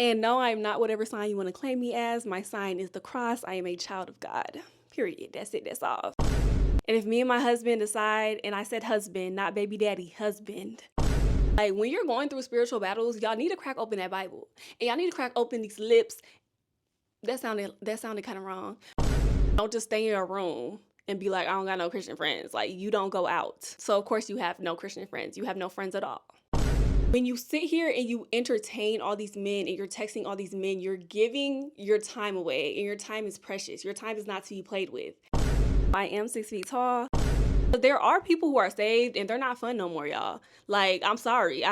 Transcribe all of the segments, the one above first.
And no, I'm not whatever sign you want to claim me as. My sign is the cross. I am a child of God. Period. That's it. That's all. And if me and my husband decide, and I said husband, not baby daddy, husband. Like when you're going through spiritual battles, y'all need to crack open that Bible. And y'all need to crack open these lips. That sounded kind of wrong. Don't just stay in your room and be like, I don't got no Christian friends. Like you don't go out. So of course you have no Christian friends. You have no friends at all. When you sit here and you entertain all these men and you're texting all these men, you're giving your time away, and your time is precious. Your time is not to be played with. I am 6 feet tall. But there are people who are saved and they're not fun no more, y'all. Like, I'm sorry.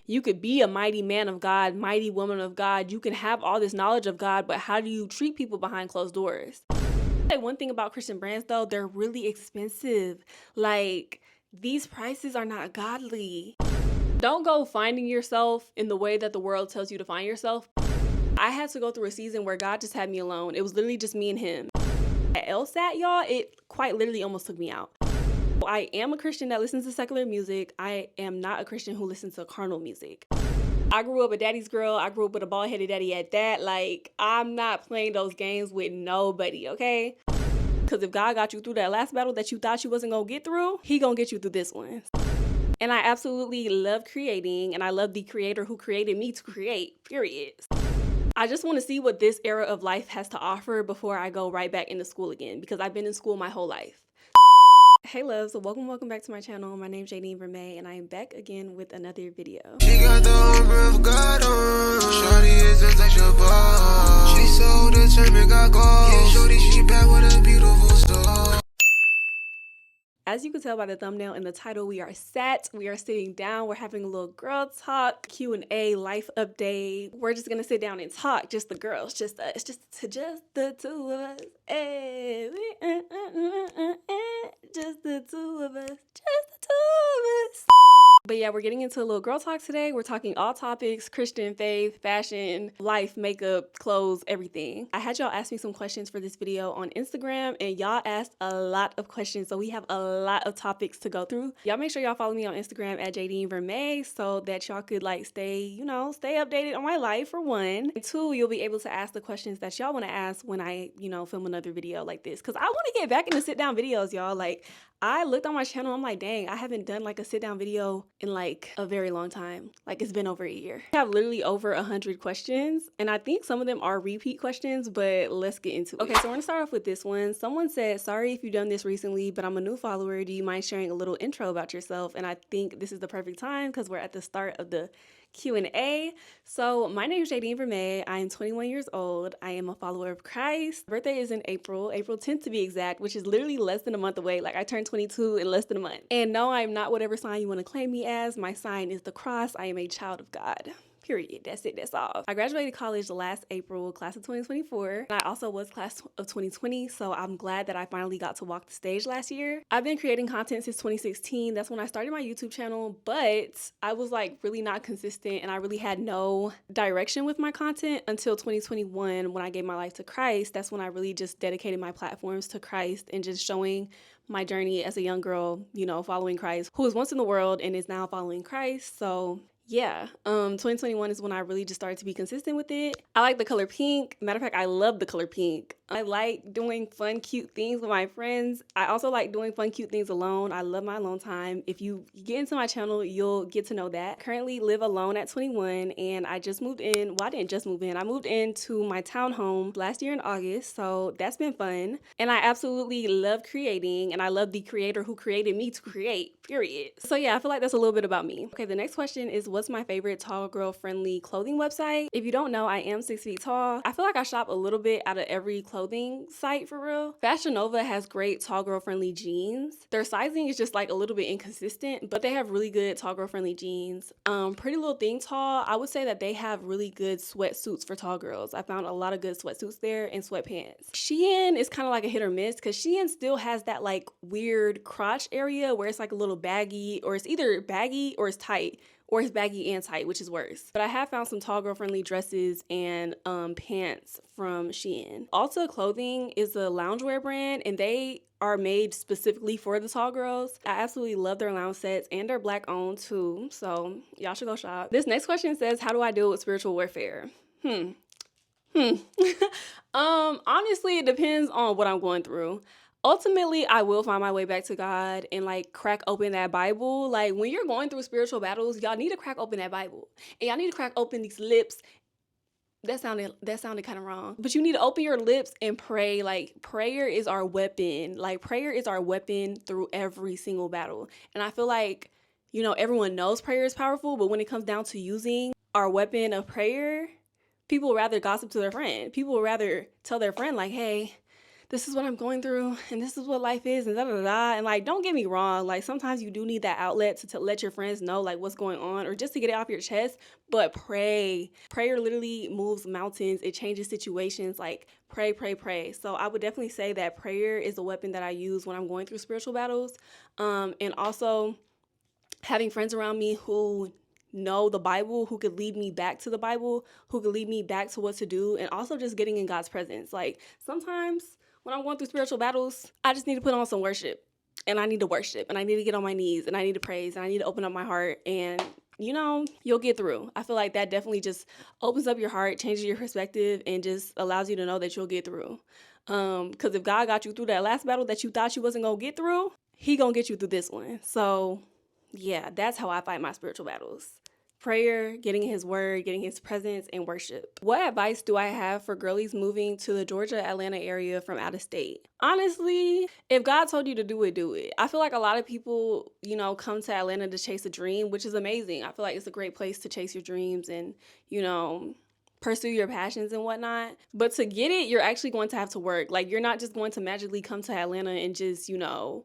You could be a mighty man of God, mighty woman of God. You can have all this knowledge of God, but how do you treat people behind closed doors? One thing about Christian brands, though, they're really expensive. Like, these prices are not godly. Don't go finding yourself in the way that the world tells you to find yourself. I had to go through a season where God just had me alone. It was literally just me and him. At LSAT, y'all, it quite literally almost took me out. I am a Christian that listens to secular music. I am not a Christian who listens to carnal music. I grew up a daddy's girl. I grew up with a bald-headed daddy at that. Like, I'm not playing those games with nobody, okay? Because if God got you through that last battle that you thought you wasn't going to get through, he going to get you through this one. And I absolutely love creating, and I love the creator who created me to create, period. I just want to see what this era of life has to offer before I go right back into school again, because I've been in school my whole life. Hey loves, so welcome back to my channel. My name's Jaybabies, and I am back again with another video. She got the armor of God on. Shorty is untouchable. She so determined, got goals. Yeah, shorty, she back with a beautiful story. As you can tell by the thumbnail and the title, we are sitting down, we're having a little girl talk, Q&A, life update. We're just gonna sit down and talk, just the girls, just us, just the two of us. Hey, just the two of us, But yeah, we're getting into a little girl talk today. We're talking all topics, Christian faith, fashion, life, makeup, clothes, everything. I had y'all ask me some questions for this video on Instagram, and y'all asked a lot of questions. So we have a lot of topics to go through. Y'all make sure y'all follow me on Instagram at jaybabies so that y'all could like stay updated on my life for one. And two, you'll be able to ask the questions that y'all want to ask when I, film another video like this. Cause I want to get back into sit down videos, y'all. Like, I looked on my channel, I'm like, dang, I haven't done like a sit down video in like a very long time. Like it's been over a year. I have literally over 100 questions, and I think some of them are repeat questions, but let's get into it. Okay, so we're gonna start off with this one. Someone said, sorry if you've done this recently, but I'm a new follower. Do you mind sharing a little intro about yourself? And I think this is the perfect time because we're at the start of the Q&A. So my name is Jaybabies. I am 21 years old. I am a follower of Christ. My birthday is in April 10th to be exact, which is literally less than a month away. Like I turned 22 in less than a month. And no, I'm not whatever sign you want to claim me as. My sign is the cross. I am a child of God. Period. That's it. That's all. I graduated college last April, class of 2024. And I also was class of 2020, so I'm glad that I finally got to walk the stage last year. I've been creating content since 2016. That's when I started my YouTube channel, but I was like really not consistent and I really had no direction with my content until 2021 when I gave my life to Christ. That's when I really just dedicated my platforms to Christ and just showing my journey as a young girl, following Christ, who was once in the world and is now following Christ. So yeah, 2021 is when I really just started to be consistent with it. I like the color pink. Matter of fact, I love the color pink. I like doing fun, cute things with my friends. I also like doing fun, cute things alone. I love my alone time. If you get into my channel, you'll get to know that. Currently live alone at 21, and I just moved in. Well, I didn't just move in. I moved into my townhome last year in August, so that's been fun. And I absolutely love creating, and I love the creator who created me to create, period. So yeah, I feel like that's a little bit about me. Okay, the next question is, what's my favorite tall girl friendly clothing website? If you don't know, I am 6 feet tall. I feel like I shop a little bit out of every clothing site for real. Fashion Nova has great tall girl friendly jeans. Their sizing is just like a little bit inconsistent, but they have really good tall girl friendly jeans. Pretty Little Thing Tall, I would say that they have really good sweatsuits for tall girls. I found a lot of good sweatsuits there and sweatpants. Shein is kind of like a hit or miss because Shein still has that like weird crotch area where it's like a little baggy, or it's either baggy or it's tight, or it's baggy and tight, which is worse. But I have found some tall girl friendly dresses and pants from Shein. Ulta Clothing is a loungewear brand, and they are made specifically for the tall girls. I absolutely love their lounge sets, and they're Black owned too, so y'all should go shop. This next question says, how do I deal with spiritual warfare? Honestly, it depends on what I'm going through. Ultimately, I will find my way back to God and like crack open that Bible. Like when you're going through spiritual battles, y'all need to crack open that Bible. And y'all need to crack open these lips. That sounded kind of wrong. But you need to open your lips and pray. Like prayer is our weapon. Like prayer is our weapon through every single battle. And I feel like, you know, everyone knows prayer is powerful, but when it comes down to using our weapon of prayer, people would rather gossip to their friend. People would rather tell their friend like, hey, this is what I'm going through and this is what life is and da da da. And like, don't get me wrong. Like sometimes you do need that outlet to let your friends know like what's going on or just to get it off your chest. But pray. Prayer literally moves mountains. It changes situations. Like pray, pray, pray. So I would definitely say that prayer is a weapon that I use when I'm going through spiritual battles. And also having friends around me who know the Bible, who could lead me back to the Bible, who could lead me back to what to do, and also just getting in God's presence. Like sometimes when I'm going through spiritual battles, I just need to put on some worship, and I need to worship, and I need to get on my knees, and I need to praise, and I need to open up my heart, and you know, you'll get through. I feel like that definitely just opens up your heart, changes your perspective, and just allows you to know that you'll get through. Because if God got you through that last battle that you thought you wasn't gonna get through, He gonna get you through this one. So yeah, that's how I fight my spiritual battles. Prayer, getting in His word, getting His presence, and worship. What advice do I have for girlies moving to the Georgia, Atlanta area from out of state? Honestly, if God told you to do it, do it. I feel like a lot of people, you know, come to Atlanta to chase a dream, which is amazing. I feel like it's a great place to chase your dreams and, you know, pursue your passions and whatnot. But to get it, you're actually going to have to work. Like, you're not just going to magically come to Atlanta and just, you know,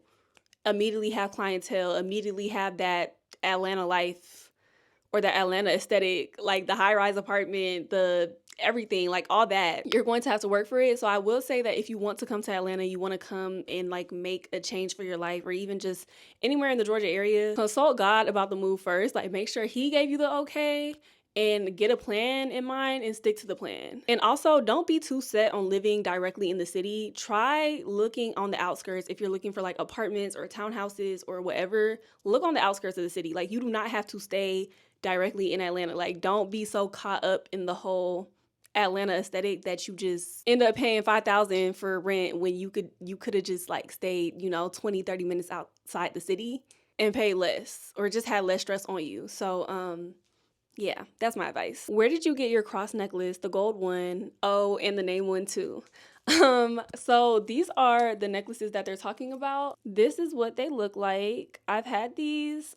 immediately have clientele, immediately have that Atlanta life or the Atlanta aesthetic, like the high-rise apartment, the everything, like all that. You're going to have to work for it. So I will say that if you want to come to Atlanta, you want to come and like make a change for your life or even just anywhere in the Georgia area, consult God about the move first. Like make sure He gave you the okay and get a plan in mind and stick to the plan. And also don't be too set on living directly in the city. Try looking on the outskirts. If you're looking for like apartments or townhouses or whatever, look on the outskirts of the city. Like you do not have to stay directly in Atlanta. Like don't be so caught up in the whole Atlanta aesthetic that you just end up paying $5,000 for rent when you could have just like stayed, you know, 20-30 minutes outside the city and pay less or just had less stress on you. So yeah, that's my advice. Where did you get your cross necklace, the gold one? Oh, and the name one too. So these are the necklaces that they're talking about. This is what they look like. I've had these,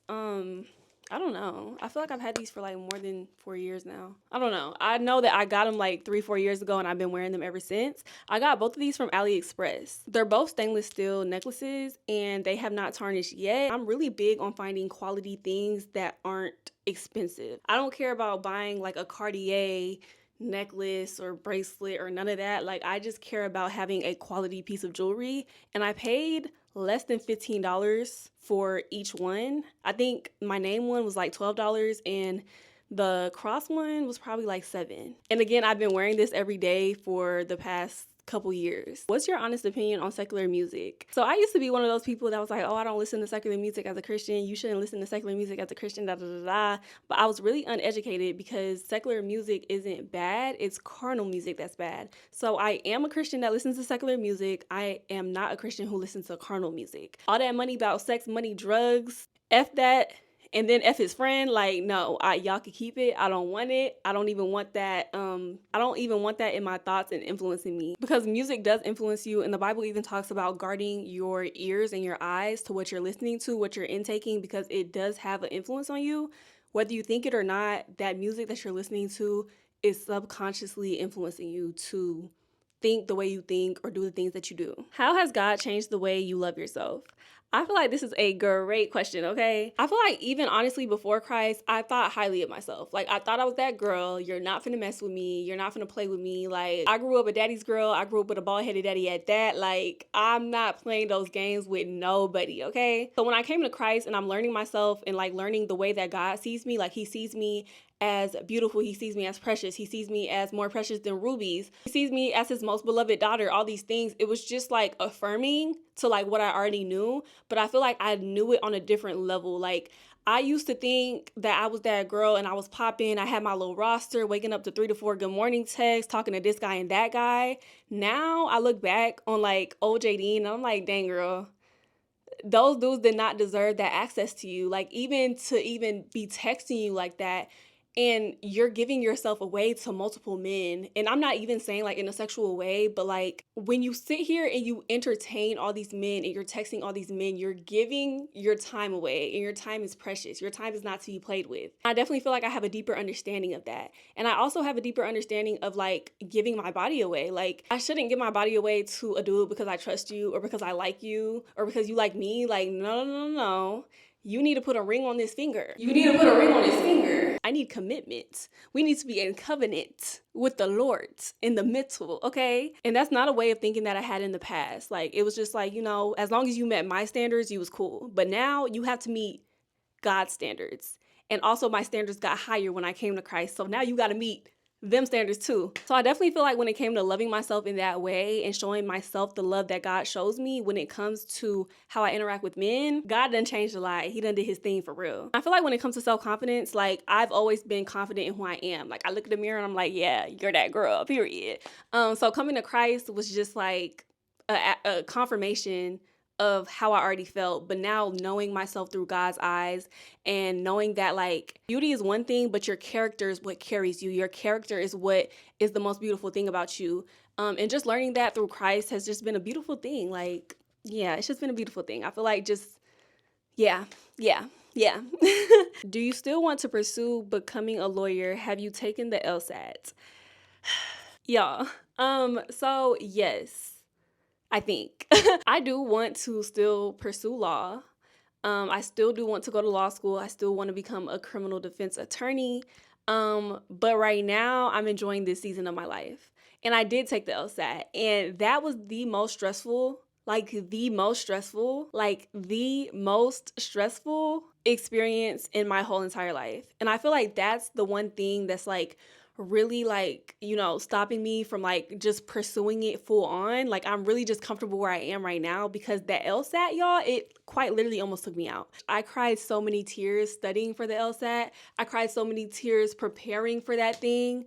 I don't know. I feel like I've had these for like more than 4 years now. I don't know. I know that I got them like 3-4 years ago and I've been wearing them ever since. I got both of these from AliExpress. They're both stainless steel necklaces and they have not tarnished yet. I'm really big on finding quality things that aren't expensive. I don't care about buying like a Cartier necklace or bracelet or none of that. Like I just care about having a quality piece of jewelry, and I paid less than $15 for each one. I think my name one was like $12 and the cross one was probably like $7. And again, I've been wearing this every day for the past couple years. What's your honest opinion on secular music? So I used to be one of those people that was like, oh, I don't listen to secular music as a Christian. You shouldn't listen to secular music as a Christian, da da da da. But I was really uneducated because secular music isn't bad. It's carnal music that's bad. So I am a Christian that listens to secular music. I am not a Christian who listens to carnal music. All that money about sex, money, drugs, F that. And then F his friend, like, no, y'all can keep it. I don't want it. I don't even want that. I don't even want that in my thoughts and influencing me, because music does influence you. And the Bible even talks about guarding your ears and your eyes to what you're listening to, what you're intaking, because it does have an influence on you. Whether you think it or not, that music that you're listening to is subconsciously influencing you to think the way you think or do the things that you do. How has God changed the way you love yourself? I feel like this is a great question, okay? I feel like even honestly before Christ, I thought highly of myself. Like I thought I was that girl. You're not finna mess with me. You're not finna play with me. Like I grew up a daddy's girl. I grew up with a bald-headed daddy at that. Like I'm not playing those games with nobody, okay? So when I came to Christ and I'm learning myself and like learning the way that God sees me, like He sees me as beautiful, He sees me as precious, He sees me as more precious than rubies, He sees me as His most beloved daughter, all these things, it was just like affirming to like what I already knew, but I feel like I knew it on a different level. Like I used to think that I was that girl and I was popping. I had my little roster, waking up to 3 to 4 good morning texts, talking to this guy and that guy. Now I look back on like old JD and I'm like, dang girl, those dudes did not deserve that access to you. Like even to even be texting you like that, and you're giving yourself away to multiple men. And I'm not even saying like in a sexual way, but like when you sit here and you entertain all these men and you're texting all these men, you're giving your time away, and your time is precious. Your time is not to be played with. I definitely feel like I have a deeper understanding of that. And I also have a deeper understanding of like giving my body away. Like I shouldn't give my body away to a dude because I trust you or because I like you or because you like me. Like, no. You need to put a ring on this finger. You need to put a ring on this finger. I need commitment. We need to be in covenant with the Lord in the middle, okay? And that's not a way of thinking that I had in the past. Like, it was just like, you know, as long as you met my standards, you was cool. But now you have to meet God's standards. And also my standards got higher when I came to Christ. So now you got to meet them standards too. So I definitely feel like when it came to loving myself in that way and showing myself the love that God shows me when it comes to how I interact with men, God done changed a lot. He done did his thing for real. I feel like when it comes to self-confidence, like I've always been confident in who I am. Like I look at the mirror and I'm like, yeah, you're that girl, period. So coming to Christ was just like a confirmation of how I already felt, but now knowing myself through God's eyes and knowing that like beauty is one thing, but your character is what carries you. Your character is what is the most beautiful thing about you. And just learning that through Christ has just been a beautiful thing. Like, yeah, it's just been a beautiful thing. I feel like just, yeah. Do you still want to pursue becoming a lawyer? Have you taken the LSAT? Y'all, so yes. I think. I do want to still pursue law. I still do want to go to law school. I still want to become a criminal defense attorney. But right now I'm enjoying this season of my life. And I did take the LSAT, and that was the most stressful experience in my whole entire life. And I feel like that's the one thing that's like really like, you know, stopping me from like just pursuing it full on. Like I'm really just comfortable where I am right now because that LSAT, y'all, it quite literally almost took me out. I cried so many tears studying for the LSAT. I cried so many tears preparing for that thing.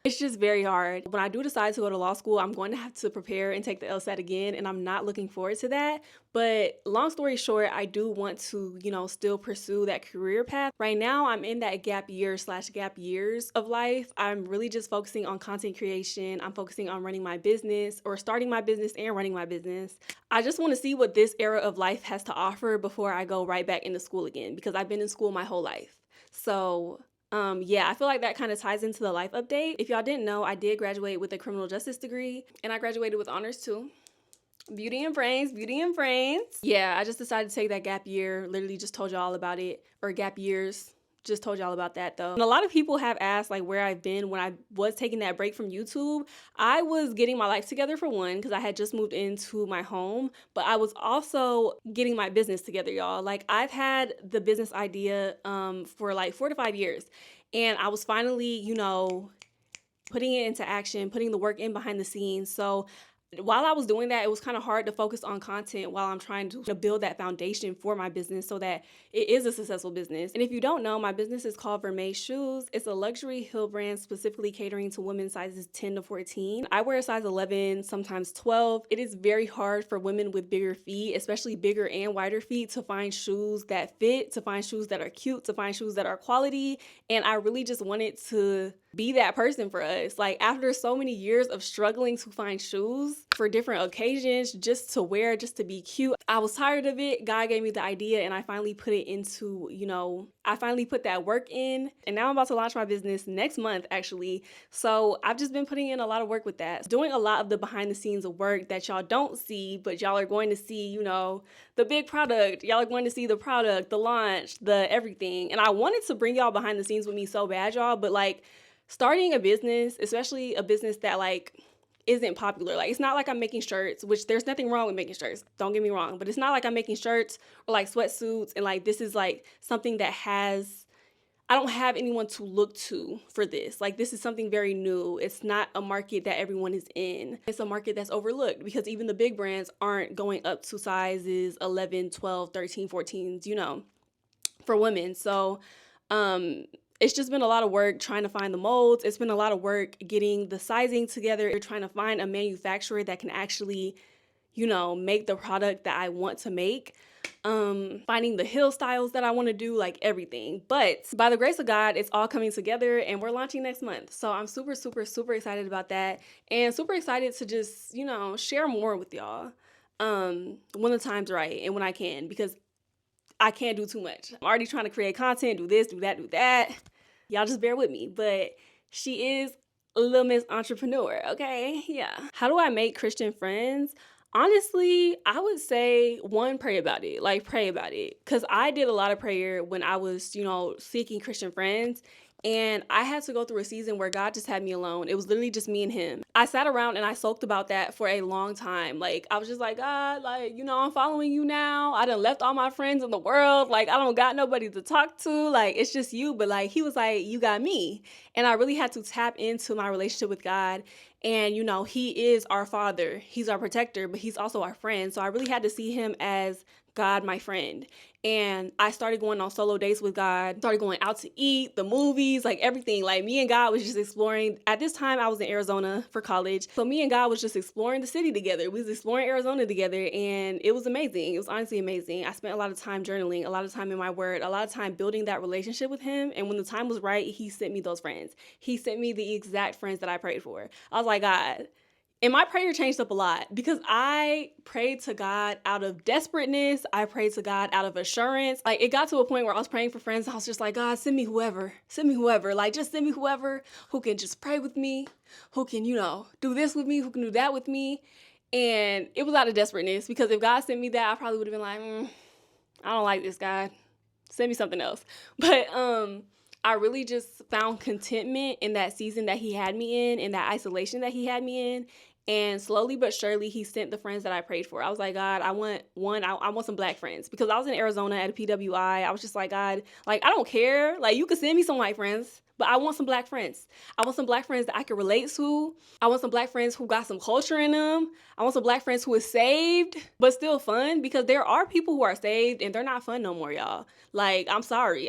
It's just very hard. When I do decide to go to law school, I'm going to have to prepare and take the LSAT again, and I'm not looking forward to that. But long story short, I do want to, you know, still pursue that career path. Right now, I'm in that gap years of life. I'm really just focusing on content creation. I'm focusing on running my business or starting my business and running my business. I just want to see what this era of life has to offer before I go right back into school again, because I've been in school my whole life. So yeah, I feel like that kind of ties into the life update. If y'all didn't know, I did graduate with a criminal justice degree, and I graduated with honors too. Beauty and brains. Yeah, I just decided to take that gap year. Literally just told y'all about it, or gap years. Just told y'all about that though. And a lot of people have asked like where I've been when I was taking that break from YouTube. I was getting my life together for one, because I had just moved into my home, but I was also getting my business together, y'all. Like I've had the business idea for like 4 to 5 years, and I was finally, you know, putting it into action, putting the work in behind the scenes. So while I was doing that, it was kind of hard to focus on content while I'm trying to build that foundation for my business so that it is a successful business. And if you don't know, my business is called Vermeil Shoes. It's a luxury heel brand specifically catering to women's sizes 10 to 14. I wear a size 11, sometimes 12. It is very hard for women with bigger feet, especially bigger and wider feet, to find shoes that fit, to find shoes that are cute, to find shoes that are quality. And I really just wanted to be that person for us. Like after so many years of struggling to find shoes for different occasions, just to wear, just to be cute, I was tired of it. God gave me the idea, and I finally put it into, you know, I finally put that work in, and now I'm about to launch my business next month actually. So I've just been putting in a lot of work with that, doing a lot of the behind the scenes of work that y'all don't see, but y'all are going to see, you know, the big product. Y'all are going to see the product, the launch, the everything. And I wanted to bring y'all behind the scenes with me so bad, y'all, but like starting a business, especially a business that like isn't popular. Like it's not like I'm making shirts, which there's nothing wrong with making shirts, don't get me wrong, but it's not like I'm making shirts or like sweatsuits and like this is like something that has, I don't have anyone to look to for this. Like, this is something very new. It's not a market that everyone is in. It's a market that's overlooked because even the big brands aren't going up to sizes 11, 12, 13, 14s, you know, for women. So it's just been a lot of work trying to find the molds. It's been a lot of work getting the sizing together. You're trying to find a manufacturer that can actually, you know, make the product that I want to make. Finding the heel styles that I want to do, like everything. But by the grace of God, it's all coming together and we're launching next month. So I'm super, super, super excited about that and super excited to just, you know, share more with y'all when the time's right and when I can, because I can't do too much. I'm already trying to create content, do this, do that, do that. Y'all just bear with me. But she is a little Miss Entrepreneur, okay? Yeah. How do I make Christian friends? Honestly, I would say, one, pray about it. Like, pray about it. Because I did a lot of prayer when I was, you know, seeking Christian friends. And I had to go through a season where God just had me alone. It was literally just me and him. I sat around and I soaked about that for a long time. Like, I was just like, God, like, you know, I'm following you now. I done left all my friends in the world. Like, I don't got nobody to talk to. Like, it's just you. But like, he was like, you got me. And I really had to tap into my relationship with God. And, you know, he is our father. He's our protector, but he's also our friend. So I really had to see him as God, my friend. And I started going on solo dates with God, started going out to eat, the movies, like everything. Like, me and God was just exploring. At this time, I was in Arizona for college. So me and God was just exploring the city together. We was exploring Arizona together, and it was amazing. It was honestly amazing. I spent a lot of time journaling, a lot of time in my word, a lot of time building that relationship with him. And when the time was right, he sent me those friends. He sent me the exact friends that I prayed for. I was like, God. And my prayer changed up a lot because I prayed to God out of desperateness. I prayed to God out of assurance. Like, it got to a point where I was praying for friends. I was just like, God, send me whoever. Send me whoever. Like, just send me whoever who can just pray with me, who can, you know, do this with me, who can do that with me. And it was out of desperateness, because if God sent me that, I probably would have been like, I don't like this, God. Send me something else. But I really just found contentment in that season that he had me in that isolation that he had me in. And slowly but surely, he sent the friends that I prayed for. I was like, God, I want some black friends, because I was in Arizona at a PWI. I was just like, God, like, I don't care. Like, you can send me some white friends, but I want some black friends. I want some black friends that I can relate to. I want some black friends who got some culture in them. I want some black friends who is saved, but still fun, because there are people who are saved and they're not fun no more, y'all. Like, I'm sorry.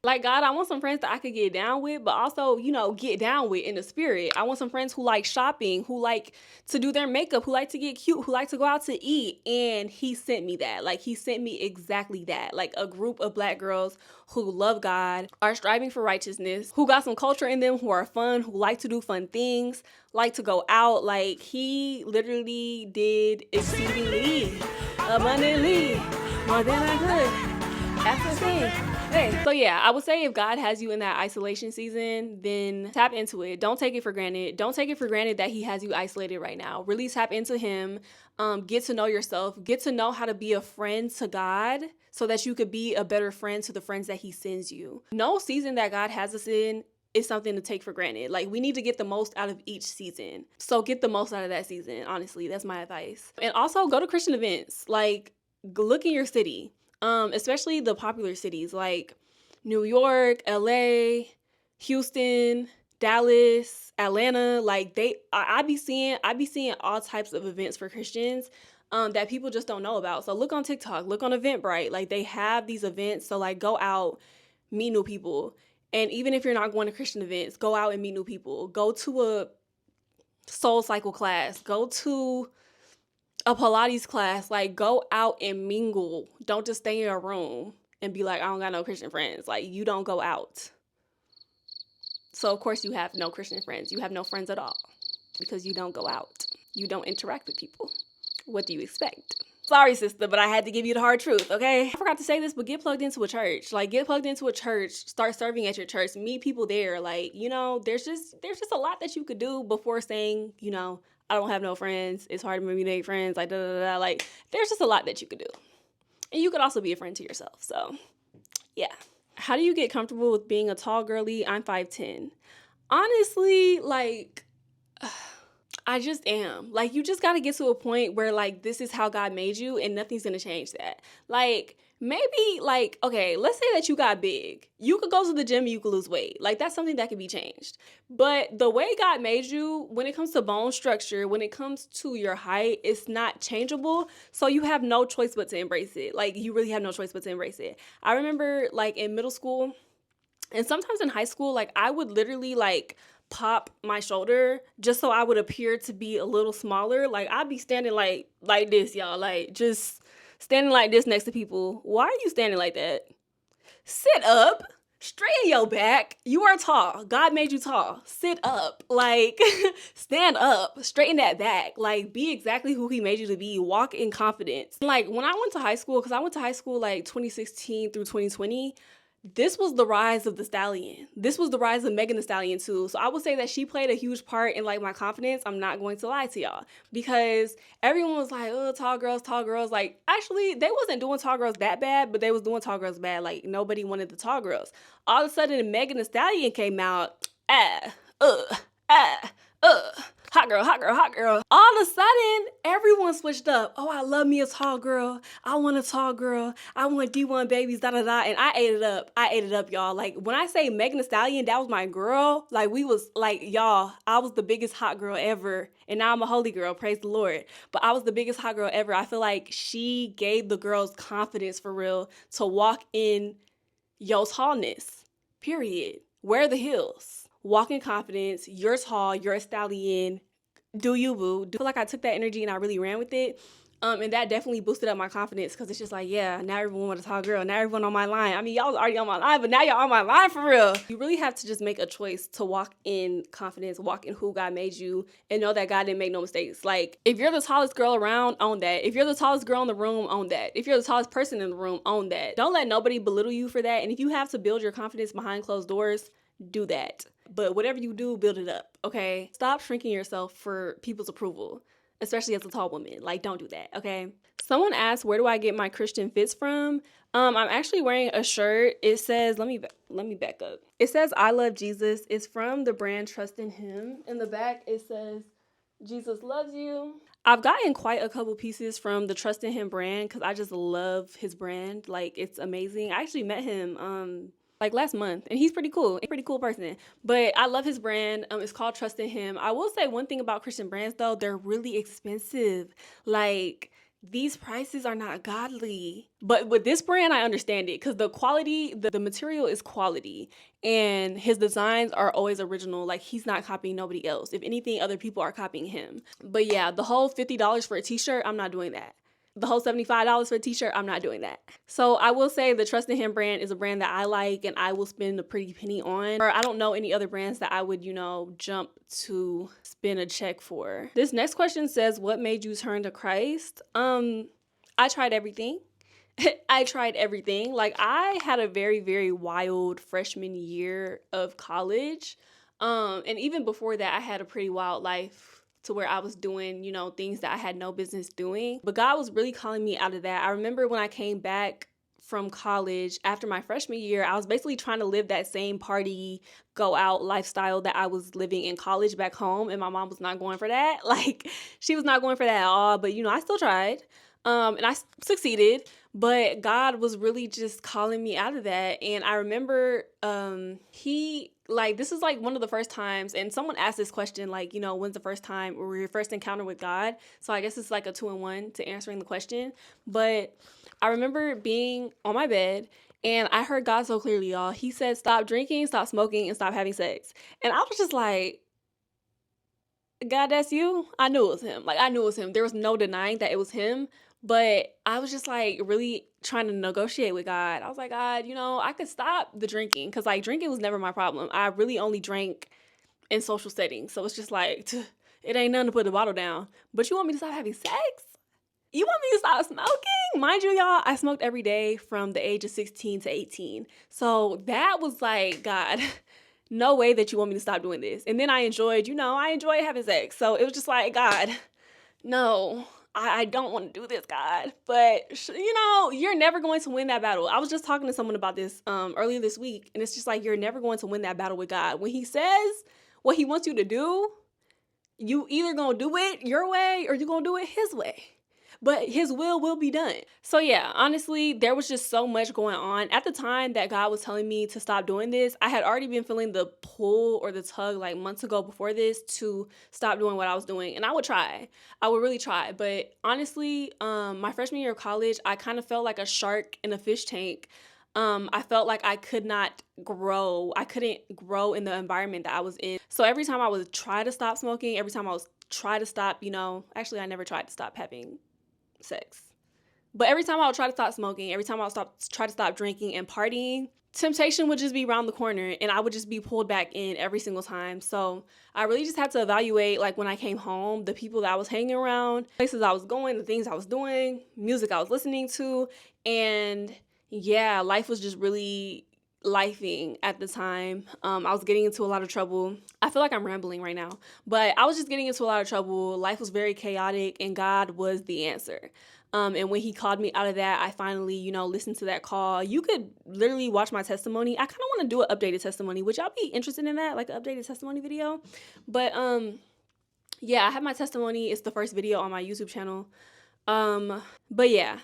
Like, God, I want some friends that I could get down with, but also, you know, get down with in the spirit. I want some friends who like shopping, who like to do their makeup, who like to get cute, who like to go out to eat. And he sent me that. Like, he sent me exactly that. Like, a group of black girls who love God, are striving for righteousness, who got some culture in them, who are fun, who like to do fun things, like to go out. Like, he literally did exceedingly, abundantly, more than I could. That's the thing. Hey. So yeah, I would say if God has you in that isolation season, then tap into it. Don't take it for granted. Don't take it for granted that he has you isolated right now. Really tap into him. Get to know yourself. Get to know how to be a friend to God so that you could be a better friend to the friends that he sends you. No season that God has us in is something to take for granted. Like, we need to get the most out of each season. So get the most out of that season. Honestly, that's my advice. And also go to Christian events. Like, look in your city. Especially the popular cities like New York, LA, Houston, Dallas, Atlanta. Like, I be seeing all types of events for Christians that people just don't know about. So look on TikTok, look on Eventbrite. Like, they have these events. So like, go out, meet new people. And even if you're not going to Christian events, go out and meet new people. Go to a Soul Cycle class. Go to a Pilates class. Like, go out and mingle. Don't just stay in a room and be like, I don't got no Christian friends. Like, you don't go out. So of course you have no Christian friends. You have no friends at all because you don't go out. You don't interact with people. What do you expect? Sorry, sister, but I had to give you the hard truth, okay? I forgot to say this, but get plugged into a church. Like, get plugged into a church, start serving at your church, meet people there. Like, you know, there's just a lot that you could do before saying, you know, I don't have no friends. It's hard for me to make friends. Like, da, da, da. Like, there's just a lot that you could do. And you could also be a friend to yourself. So, yeah. How do you get comfortable with being a tall girly? I'm 5'10". Honestly, like, I just am. Like, you just got to get to a point where, like, this is how God made you and nothing's going to change that. Like, maybe like, okay, let's say that you got big. You could go to the gym, you could lose weight. Like that's something that can be changed. But the way God made you, when it comes to bone structure, when it comes to your height, it's not changeable. So you have no choice but to embrace it. Like you really have no choice but to embrace it. I remember like in middle school and sometimes in high school, like I would literally like pop my shoulder just so I would appear to be a little smaller. Like I'd be standing like this, y'all, like just standing like this next to people. Why are you standing like that? Sit up, straighten your back. You are tall. God made you tall. Sit up, like stand up, straighten that back, like be exactly who he made you to be. Walk in confidence. Like when I went to high school, because I went to high school like 2016 through 2020, this was the rise of the stallion. This was the rise of Megan Thee Stallion too. So I would say that she played a huge part in like my confidence. I'm not going to lie to y'all, because everyone was like, oh, tall girls, tall girls. Like actually they wasn't doing tall girls that bad, but they was doing tall girls bad. Like nobody wanted the tall girls. All of a sudden Megan Thee Stallion came out, hot girl, hot girl, hot girl. All of a sudden, everyone switched up. Oh, I love me a tall girl. I want a tall girl. I want D1 babies, da da da. And I ate it up. I ate it up, y'all. Like when I say Megan Thee Stallion, that was my girl. Like we was like, y'all, I was the biggest hot girl ever. And now I'm a holy girl, praise the Lord. But I was the biggest hot girl ever. I feel like she gave the girls confidence for real to walk in your tallness, period. Wear the heels. Walk in confidence. You're tall. You're a stallion. Do you, boo. I feel like I took that energy and I really ran with it. And that definitely boosted up my confidence, because it's just like, yeah, now everyone want a tall girl. Now everyone on my line. I mean, y'all was already on my line, but now y'all on my line for real. You really have to just make a choice to walk in confidence, walk in who God made you, and know that God didn't make no mistakes. Like, if you're the tallest girl around, own that. If you're the tallest girl in the room, own that. If you're the tallest person in the room, own that. Don't let nobody belittle you for that. And if you have to build your confidence behind closed doors, do that. But whatever you do, build it up, okay? Stop shrinking yourself for people's approval, especially as a tall woman. Like, don't do that, okay? Someone asked, where do I get my Christian fits from? I'm actually wearing a shirt. It says, let me back up. It says, I love Jesus. It's from the brand Trust in Him. In the back, it says, Jesus loves you. I've gotten quite a couple pieces from the Trust in Him brand because I just love his brand. Like, it's amazing. I actually met him, like last month, and he's pretty cool, person. But I love his brand. It's called Trust in Him. I will say one thing about Christian brands though, they're really expensive. Like these prices are not godly. But with this brand, I understand it because the quality, the material is quality, and his designs are always original. Like he's not copying nobody else. If anything, other people are copying him. But yeah, the whole $50 for a t-shirt, I'm not doing that. The whole $75 for a t-shirt, I'm not doing that. So I will say the Trust in Him brand is a brand that I like and I will spend a pretty penny on. Or I don't know any other brands that I would, jump to spend a check for. This next question says, what made you turn to Christ? I tried everything. I tried everything. Like I had a very, very wild freshman year of college. And even before that, I had a pretty wild life to where I was doing, things that I had no business doing. But God was really calling me out of that. I remember when I came back from college after my freshman year, I was basically trying to live that same party, go out lifestyle that I was living in college back home. And my mom was not going for that. Like she was not going for that at all. But, I still tried. And I succeeded. But God was really just calling me out of that. And I remember this is like one of the first times, and someone asked this question, like, when's the first time or your first encounter with God? So I guess it's like a 2-in-1 to answering the question. But I remember being on my bed and I heard God so clearly, y'all. He said, stop drinking, stop smoking, and stop having sex. And I was just like, God, that's you? I knew it was him. Like, I knew it was him. There was no denying that it was him. But I was just like really trying to negotiate with God. I was like, God, I could stop the drinking because like drinking was never my problem. I really only drank in social settings. So it's just like, it ain't nothing to put the bottle down. But you want me to stop having sex? You want me to stop smoking? Mind you, y'all, I smoked every day from the age of 16 to 18. So that was like, God, no way that you want me to stop doing this. And then I enjoyed having sex. So it was just like, God, no. I don't want to do this, God. But, you're never going to win that battle. I was just talking to someone about this earlier this week. And it's just like, you're never going to win that battle with God. When he says what he wants you to do, you either going to do it your way or you're going to do it his way. but his will be done. So yeah, honestly, there was just so much going on. At the time that God was telling me to stop doing this, I had already been feeling the pull or the tug like months ago before this to stop doing what I was doing. And I would really try. But honestly, my freshman year of college, I kind of felt like a shark in a fish tank. I felt like I could not grow. I couldn't grow in the environment that I was in. So every time I would try to stop smoking, every time I was try to stop, actually I never tried to stop having sex. But every time I would try to stop smoking, every time I would try to stop drinking and partying, temptation would just be around the corner and I would just be pulled back in every single time. So I really just had to evaluate, like when I came home, the people that I was hanging around, places I was going, the things I was doing, music I was listening to. And yeah, life was just really lifing at the time. I was getting into a lot of trouble. I feel like I'm rambling right now, but I was just getting into a lot of trouble. Life was very chaotic and God was the answer. And when he called me out of that, I finally, listened to that call. You could literally watch my testimony. I kind of want to do an updated testimony. Would y'all be interested in that? Like an updated testimony video? But yeah, I have my testimony. It's the first video on my YouTube channel. But yeah,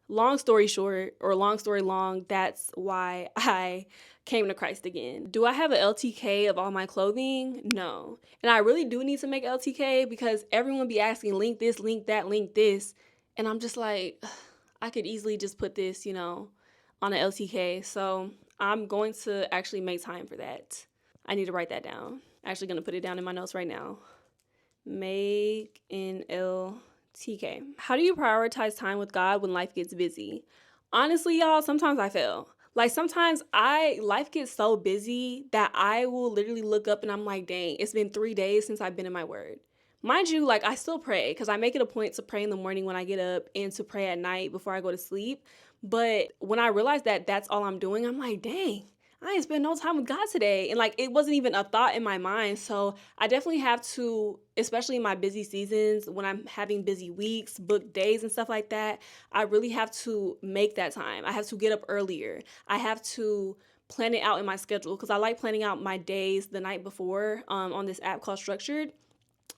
long story short, or long story long, that's why I came to Christ again. Do I have an LTK of all my clothing? No. And I really do need to make LTK because everyone be asking, link this, link that, link this. And I'm just like, I could easily just put this, on an LTK. So I'm going to actually make time for that. I need to write that down. I'm actually going to put it down in my notes right now. Make an LTK. How do you prioritize time with God when life gets busy? Honestly, y'all, sometimes I fail. Like sometimes life gets so busy that I will literally look up and I'm like, dang, it's been 3 days since I've been in my word. Mind you, like I still pray because I make it a point to pray in the morning when I get up and to pray at night before I go to sleep. But when I realize that that's all I'm doing, I'm like, dang, I ain't spent no time with God today. And like, it wasn't even a thought in my mind. So I definitely have to, especially in my busy seasons, when I'm having busy weeks, book days and stuff like that, I really have to make that time. I have to get up earlier. I have to plan it out in my schedule because I like planning out my days the night before on this app called Structured.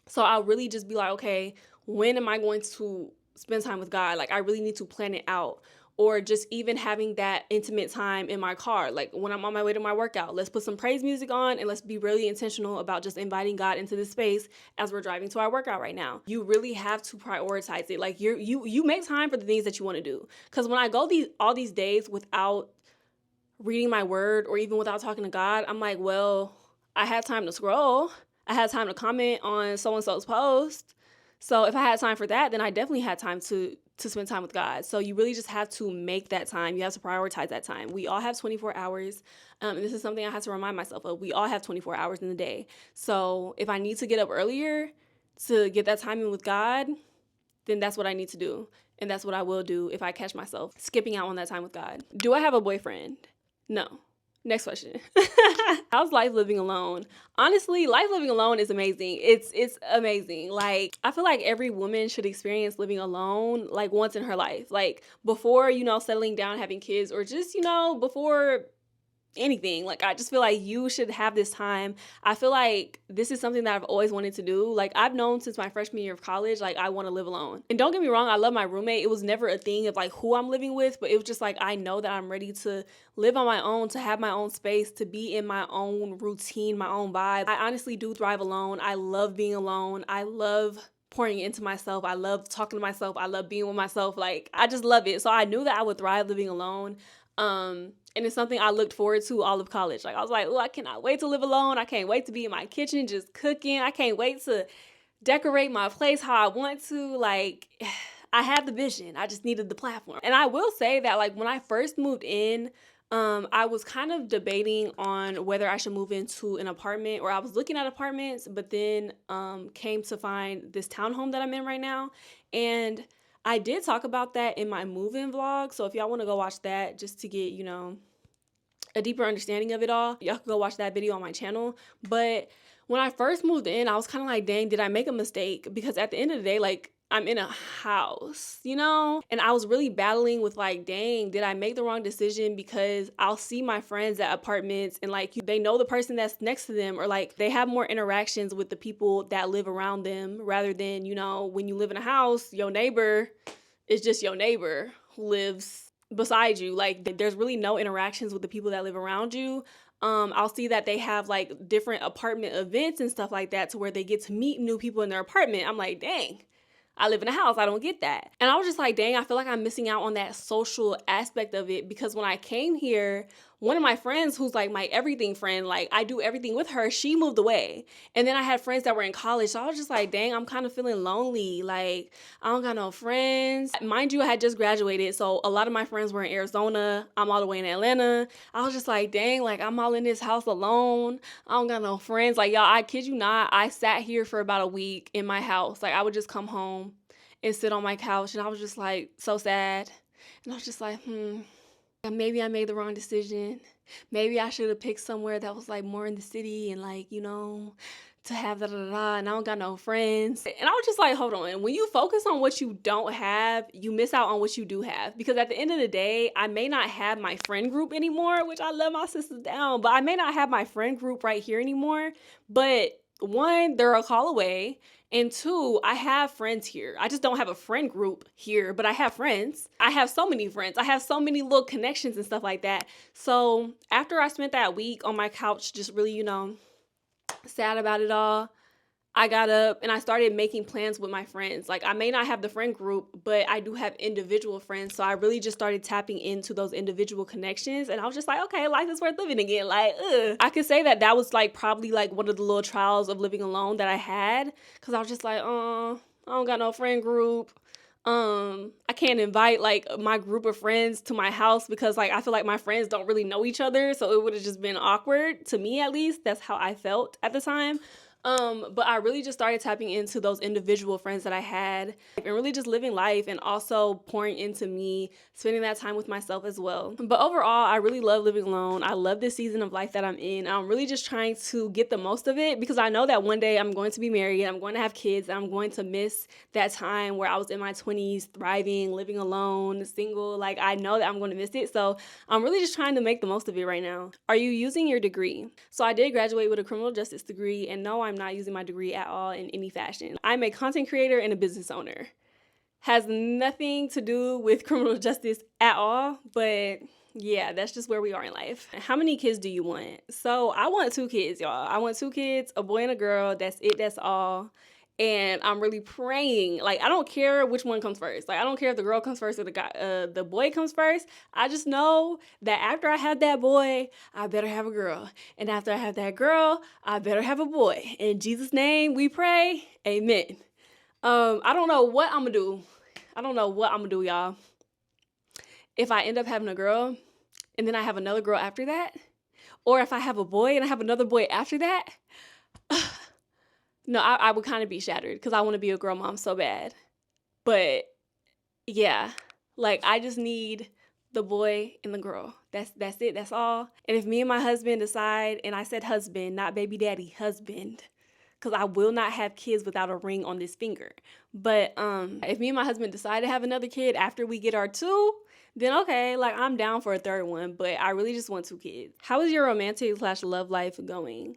So I'll really just be like, okay, when am I going to spend time with God? Like I really need to plan it out. Or just even having that intimate time in my car. Like when I'm on my way to my workout, let's put some praise music on and let's be really intentional about just inviting God into this space as we're driving to our workout right now. You really have to prioritize it. Like you make time for the things that you want to do. Because when I go all these days without reading my word or even without talking to God, I'm like, well, I had time to scroll. I had time to comment on so-and-so's post. So if I had time for that, then I definitely had time to spend time with God. So you really just have to make that time. You have to prioritize that time. We all have 24 hours. And this is something I have to remind myself of. We all have 24 hours in the day. So if I need to get up earlier to get that time in with God, then that's what I need to do. And that's what I will do if I catch myself skipping out on that time with God. Do I have a boyfriend? No. Next question. How's life living alone? Honestly, life living alone is amazing. It's amazing. Like, I feel like every woman should experience living alone like once in her life. Like before, settling down, having kids, or just, before anything. Like I just feel like you should have this time. I feel like this is something that I've always wanted to do. Like I've known since my freshman year of college, like I want to live alone. And don't get me wrong, I love my roommate. It was never a thing of like who I'm living with, but it was just like I know that I'm ready to live on my own, to have my own space, to be in my own routine, my own vibe. I honestly do thrive alone. I love being alone. I love pouring into myself. I love talking to myself. I love being with myself. Like I just love it. So I knew that I would thrive living alone. And it's something I looked forward to all of college. Like I was like, oh, I cannot wait to live alone. I can't wait to be in my kitchen just cooking. I can't wait to decorate my place how I want to. Like I had the vision. I just needed the platform. And I will say that like when I first moved in, I was kind of debating on whether I should move into an apartment, or I was looking at apartments, but then came to find this townhome that I'm in right now. And I did talk about that in my move-in vlog. So if y'all want to go watch that just to get, a deeper understanding of it all, y'all can go watch that video on my channel. But when I first moved in, I was kind of like, dang, did I make a mistake? Because at the end of the day, like I'm in a house, and I was really battling with like, dang, did I make the wrong decision? Because I'll see my friends at apartments and like they know the person that's next to them, or like they have more interactions with the people that live around them rather than, when you live in a house, your neighbor is just your neighbor who lives beside you. Like, there's really no interactions with the people that live around you. I'll see that they have like different apartment events and stuff like that to where they get to meet new people in their apartment. I'm like, dang, I live in a house. I don't get that. And I was just like, dang, I feel like I'm missing out on that social aspect of it, because when I came here, one of my friends who's like my everything friend, like I do everything with her, she moved away. And then I had friends that were in college. So I was just like, dang, I'm kind of feeling lonely. Like, I don't got no friends. Mind you, I had just graduated. So a lot of my friends were in Arizona. I'm all the way in Atlanta. I was just like, dang, like I'm all in this house alone. I don't got no friends. Like, y'all, I kid you not, I sat here for about a week in my house. Like, I would just come home and sit on my couch, and I was just like so sad. And I was just like, maybe I made the wrong decision. Maybe I should have picked somewhere that was like more in the city and like, to have and I don't got no friends. And I was just like, hold on. When you focus on what you don't have, you miss out on what you do have. Because at the end of the day, I may not have my friend group anymore, which I love my sisters down, but I may not have my friend group right here anymore. But one, they're a call away. And two, I have friends here. I just don't have a friend group here, but I have friends. I have so many friends. I have so many little connections and stuff like that. So after I spent that week on my couch, just really, sad about it all, I got up and I started making plans with my friends. Like, I may not have the friend group, but I do have individual friends. So I really just started tapping into those individual connections. And I was just like, okay, life is worth living again. Like, I could say that was like probably like one of the little trials of living alone that I had. Cause I was just like, I don't got no friend group. I can't invite like my group of friends to my house because like I feel like my friends don't really know each other. So it would have just been awkward to me, at least. That's how I felt at the time. But I really just started tapping into those individual friends that I had and really just living life and also pouring into me, spending that time with myself as well. But overall, I really love living alone. I love this season of life that I'm in. I'm really just trying to get the most of it because I know that one day I'm going to be married, I'm going to have kids, and I'm going to miss that time where I was in my 20s, thriving, living alone, single. Like, I know that I'm going to miss it. So I'm really just trying to make the most of it right now. Are you using your degree? So I did graduate with a criminal justice degree, and no, I'm not using my degree at all in any fashion. I'm a content creator and a business owner. Has nothing to do with criminal justice at all, but yeah, that's just where we are in life. How many kids do you want? So I want 2 kids, y'all. I want 2 kids, a boy and a girl. That's it, that's all. And I'm really praying. Like, I don't care which one comes first. Like, I don't care if the girl comes first or the boy comes first. I just know that after I have that boy, I better have a girl. And after I have that girl, I better have a boy. In Jesus' name, we pray. Amen. I don't know what I'm gonna do. I don't know what I'm gonna do, y'all. If I end up having a girl and then I have another girl after that, or if I have a boy and I have another boy after that, no, I would kind of be shattered because I want to be a girl mom so bad. But yeah, like, I just need the boy and the girl. That's it. That's all. And if me and my husband decide, and I said husband, not baby daddy, husband, because I will not have kids without a ring on this finger. But if me and my husband decide to have another kid after we get our 2, then okay, like, I'm down for a 3rd one. But I really just want 2 kids. How is your romantic/love life going?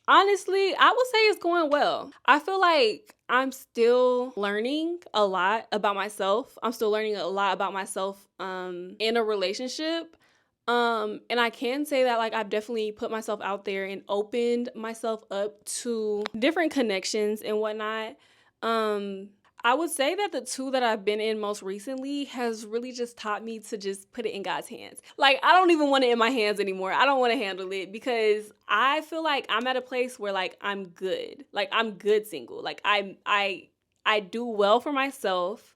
Honestly, I would say it's going well. I feel like I'm still learning a lot about myself. I'm still learning a lot about myself in a relationship. And I can say that, like, I've definitely put myself out there and opened myself up to different connections and whatnot. I would say that the 2 that I've been in most recently has really just taught me to just put it in God's hands. Like, I don't even want it in my hands anymore. I don't want to handle it because I feel like I'm at a place where, like, I'm good. Like, I'm good single. Like, I do well for myself.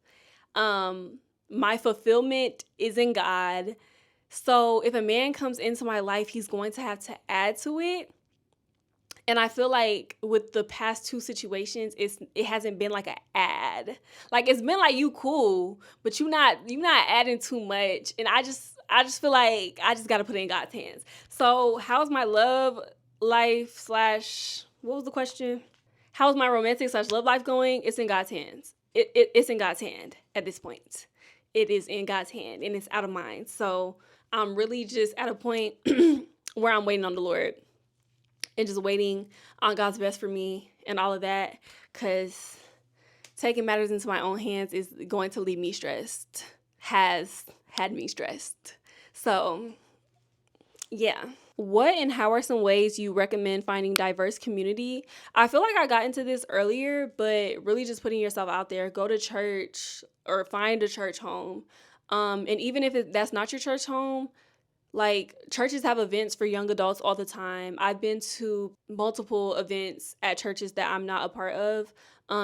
My fulfillment is in God. So if a man comes into my life, he's going to have to add to it. And I feel like with the past 2 situations, it hasn't been like an ad. Like, it's been like, you cool, but you're not adding too much. And I just feel like I just got to put it in God's hands. So how's my love life / what was the question? How's my romantic / love life going? It's in God's hands. It's in God's hand at this point. It is in God's hand and it's out of mine. So I'm really just at a point where I'm waiting on the Lord. And just waiting on God's best for me and all of that. Because taking matters into my own hands is going to leave me stressed. Has had me stressed. So, yeah. What and how are some ways you recommend finding diverse community? I feel like I got into this earlier, but really just putting yourself out there. Go to church or find a church home. And even if that's not your church home, like, churches have events for young adults all the time. I've been to multiple events at churches that I'm not a part of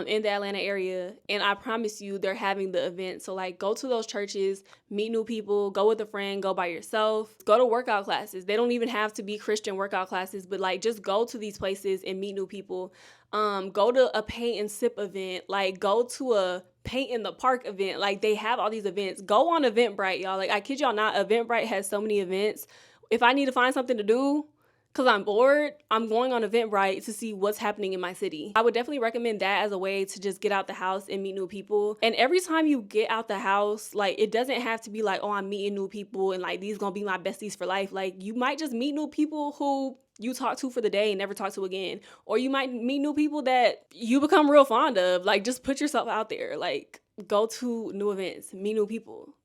in the Atlanta area. And I promise you, they're having the event. So, like, go to those churches, meet new people, go with a friend, go by yourself, go to workout classes. They don't even have to be Christian workout classes, but, like, just go to these places and meet new people. Go to a paint and sip event. Like, go to a paint in the park event. Like, they have all these events. Go on Eventbrite, y'all. Like, I kid y'all not, Eventbrite has so many events. If I need to find something to do because I'm bored, I'm going on Eventbrite to see what's happening in my city. I would definitely recommend that as a way to just get out the house and meet new people. And every time you get out the house, like, it doesn't have to be like, oh, I'm meeting new people and like these gonna be my besties for life. Like, you might just meet new people who you talk to for the day and never talk to again. Or you might meet new people that you become real fond of. Like, just put yourself out there. Like, go to new events, meet new people.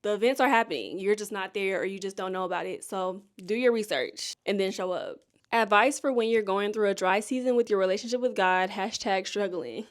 The events are happening. You're just not there, or you just don't know about it. So do your research and then show up. Advice for when you're going through a dry season with your relationship with God, #struggling.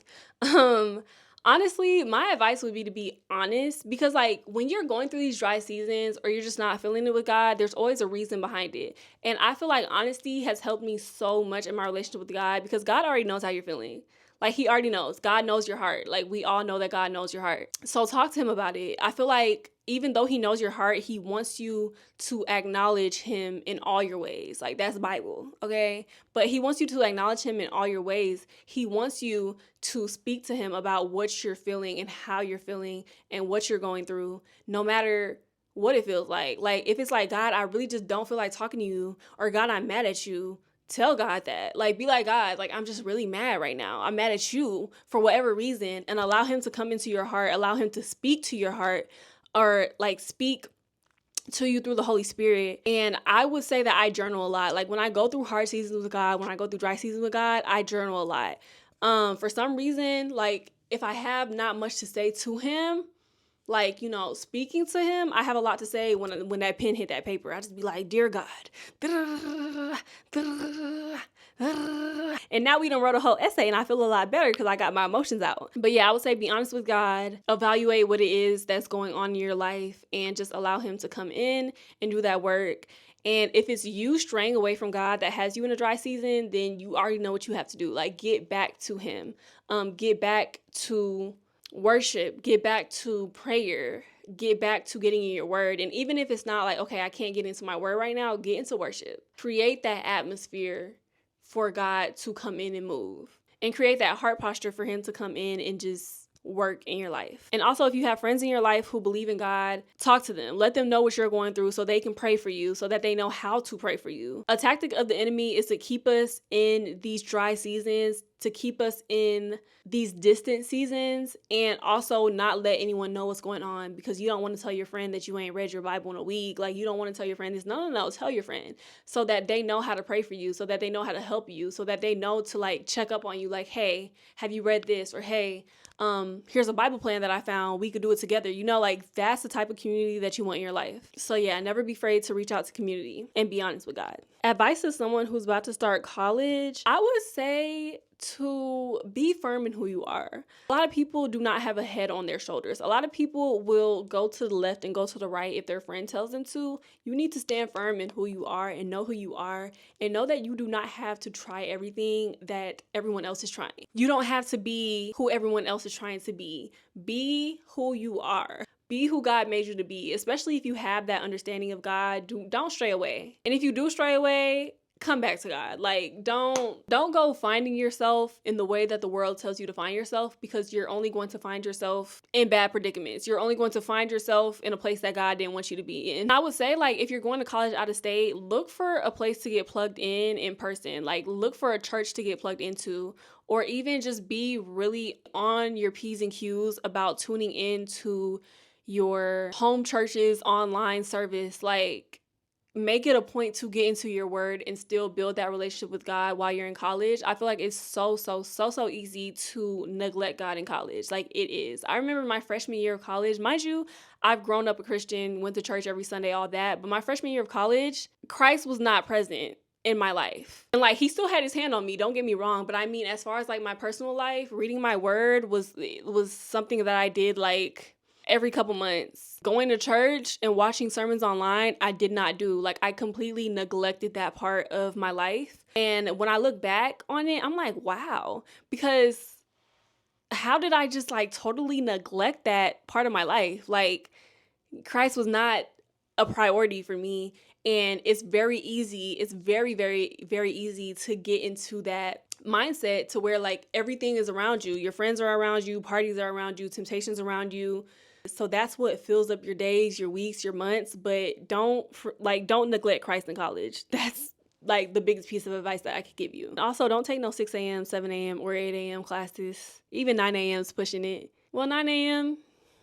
Honestly, my advice would be to be honest, because like when you're going through these dry seasons or you're just not feeling it with God, there's always a reason behind it. And I feel like honesty has helped me so much in my relationship with God, because God already knows how you're feeling. Like, he already knows. God knows your heart. Like, we all know that God knows your heart. So talk to him about it. I feel like even though he knows your heart, he wants you to acknowledge him in all your ways. Like, that's Bible, okay? But he wants you to acknowledge him in all your ways. He wants you to speak to him about what you're feeling and how you're feeling and what you're going through, no matter what it feels like. Like, if it's like, God, I really just don't feel like talking to you, or God, I'm mad at you, tell God that. Like, be like, God, like, I'm just really mad right now. I'm mad at you for whatever reason, and allow him to come into your heart. Allow him to speak to your heart, or like speak to you through the Holy Spirit. And I would say that I journal a lot. Like, when I go through hard seasons with God, when I go through dry seasons with God, I journal a lot. For some reason, like, if I have not much to say to him, like, you know, speaking to him, I have a lot to say when that pen hit that paper. I just be like, dear God. And now we done wrote a whole essay, and I feel a lot better because I got my emotions out. But yeah, I would say be honest with God, evaluate what it is that's going on in your life, and just allow him to come in and do that work. And if it's you straying away from God that has you in a dry season, then you already know what you have to do. Like, get back to him. Get back to worship, get back to prayer, get back to getting in your word. And even if it's not like, okay, I can't get into my word right now, get into worship. Create that atmosphere for God to come in and move, and create that heart posture for him to come in and just work in your life. And also, if you have friends in your life who believe in God, talk to them. Let them know what you're going through so they can pray for you, so that they know how to pray for you. A tactic of the enemy is to keep us in these dry seasons, to keep us in these distant seasons, and also not let anyone know what's going on, because you don't want to tell your friend that you ain't read your Bible in a week. Like, you don't want to tell your friend this. No. Tell your friend, so that they know how to pray for you, so that they know how to help you, so that they know to like check up on you. Like, hey, have you read this? Or hey, here's a Bible plan that I found. We could do it together. You know, like, that's the type of community that you want in your life. So yeah, never be afraid to reach out to community and be honest with God. Advice to someone who's about to start college, I would say to be firm in who you are. A lot of people do not have a head on their shoulders. A lot of people will go to the left and go to the right if their friend tells them to. You need to stand firm in who you are and know who you are, and know that you do not have to try everything that everyone else is trying. You don't have to be who everyone else is trying to be. Be who you are. Be who God made you to be, especially if you have that understanding of God. Don't stray away. And if you do stray away, come back to God. Like, don't go finding yourself in the way that the world tells you to find yourself, because you're only going to find yourself in bad predicaments. You're only going to find yourself in a place that God didn't want you to be in. I would say, like, if you're going to college out of state, look for a place to get plugged in person. Like, look for a church to get plugged into, or even just be really on your P's and Q's about tuning into your home church's online service. Like, make it a point to get into your word and still build that relationship with God while you're in college. I feel like it's so easy to neglect God in college. Like, it is. I remember my freshman year of college. Mind you, I've grown up a Christian, went to church every Sunday, all that. But my freshman year of college, Christ was not present in my life. And like, he still had his hand on me, don't get me wrong. But I mean, as far as like my personal life, reading my word was something that I did like every couple months. Going to church and watching sermons online, I did not do. Like, I completely neglected that part of my life. And when I look back on it, I'm like, wow, because how did I just like totally neglect that part of my life? Like, Christ was not a priority for me. And it's very easy. It's very, very easy to get into that mindset to where like everything is around you. Your friends are around you, parties are around you, temptations around you. So that's what fills up your days, your weeks, your months. But don't neglect Christ in college. That's like the biggest piece of advice that I could give you. Also, don't take no 6 a.m., 7 a.m., or 8 a.m. classes. Even 9 a.m. is pushing it. Well, 9 a.m.,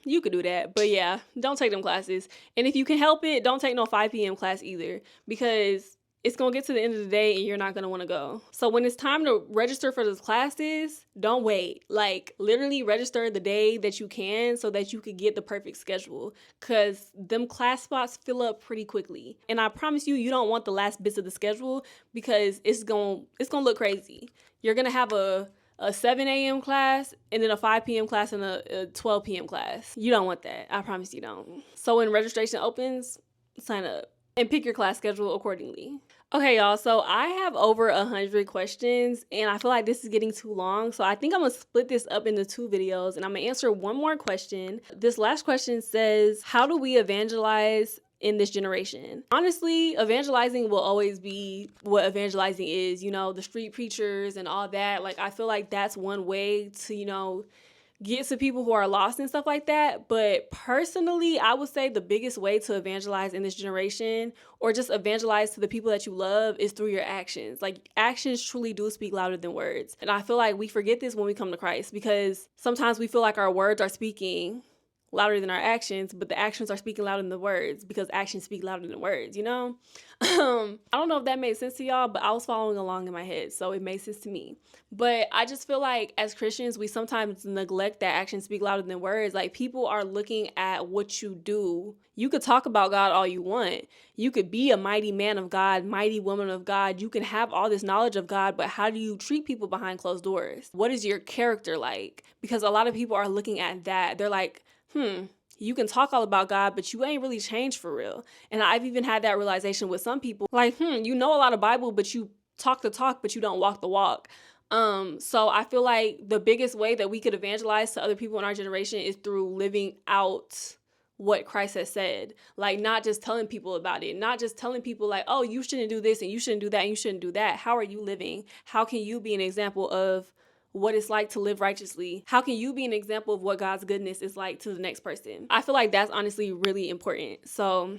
you could do that. But yeah, don't take them classes. And if you can help it, don't take no 5 p.m. class either, because it's going to get to the end of the day and you're not going to want to go. So when it's time to register for those classes, don't wait. Like, literally register the day that you can so that you could get the perfect schedule, because them class spots fill up pretty quickly. And I promise you, you don't want the last bits of the schedule, because it's going to look crazy. You're going to have a 7 a.m. class and then a 5 p.m. class and a 12 p.m. class. You don't want that. I promise you don't. So when registration opens, sign up and pick your class schedule accordingly. Okay, y'all, so I have over 100 questions and I feel like this is getting too long. So I think I'm gonna split this up into 2 videos and I'm gonna answer one more question. This last question says, how do we evangelize in this generation? Honestly, evangelizing will always be what evangelizing is, you know, the street preachers and all that. Like, I feel like that's one way to, you know, get to people who are lost and stuff like that. But personally, I would say the biggest way to evangelize in this generation, or just evangelize to the people that you love, is through your actions. Like, actions truly do speak louder than words. And I feel like we forget this when we come to Christ, because sometimes we feel like our words are speaking louder than our actions, but the actions are speaking louder than the words, because actions speak louder than words, you know? I don't know if that made sense to y'all, but I was following along in my head, so it made sense to me. But I just feel like as Christians, we sometimes neglect that actions speak louder than words. Like, people are looking at what you do. You could talk about God all you want. You could be a mighty man of God, mighty woman of God. You can have all this knowledge of God, but how do you treat people behind closed doors? What is your character like? Because a lot of people are looking at that. They're like, you can talk all about God, but you ain't really changed for real. And I've even had that realization with some people. Like, you know a lot of Bible, but you talk the talk, but you don't walk the walk. So I feel like the biggest way that we could evangelize to other people in our generation is through living out what Christ has said. Like, not just telling people about it, not just telling people like, oh, you shouldn't do this and you shouldn't do that and you shouldn't do that. How are you living? How can you be an example of what it's like to live righteously? How can you be an example of what God's goodness is like to the next person? I feel like that's honestly really important. So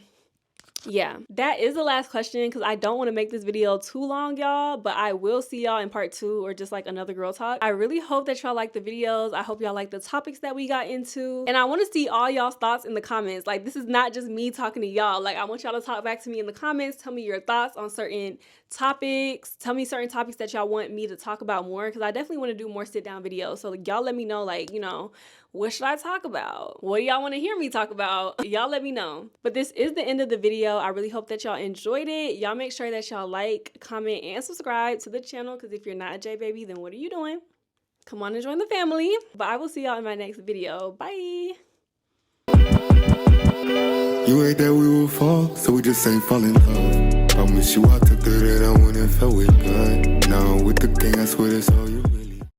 yeah, that is the last question, because I don't want to make this video too long, y'all, but I will see y'all in part 2, or just like another girl talk. I really hope that y'all like the videos. I hope y'all like the topics that we got into, and I want to see all y'all's thoughts in the comments. Like, this is not just me talking to y'all. Like, I want y'all to talk back to me in the comments. Tell me your thoughts on certain topics. Tell me certain topics that y'all want me to talk about more, because I definitely want to do more sit down videos. So y'all let me know, like, you know, what should I talk about? What do y'all want to hear me talk about? Y'all let me know. But this is the end of the video. I really hope that y'all enjoyed it. Y'all make sure that y'all like, comment, and subscribe to the channel, because if you're not a J baby, then what are you doing? Come on and join the family. But I will see y'all in my next video. Bye. You ain't that we will fall, so we just ain't fall in love. Promise you I took the that I went and felt with God. Now with the gang, I swear that's all you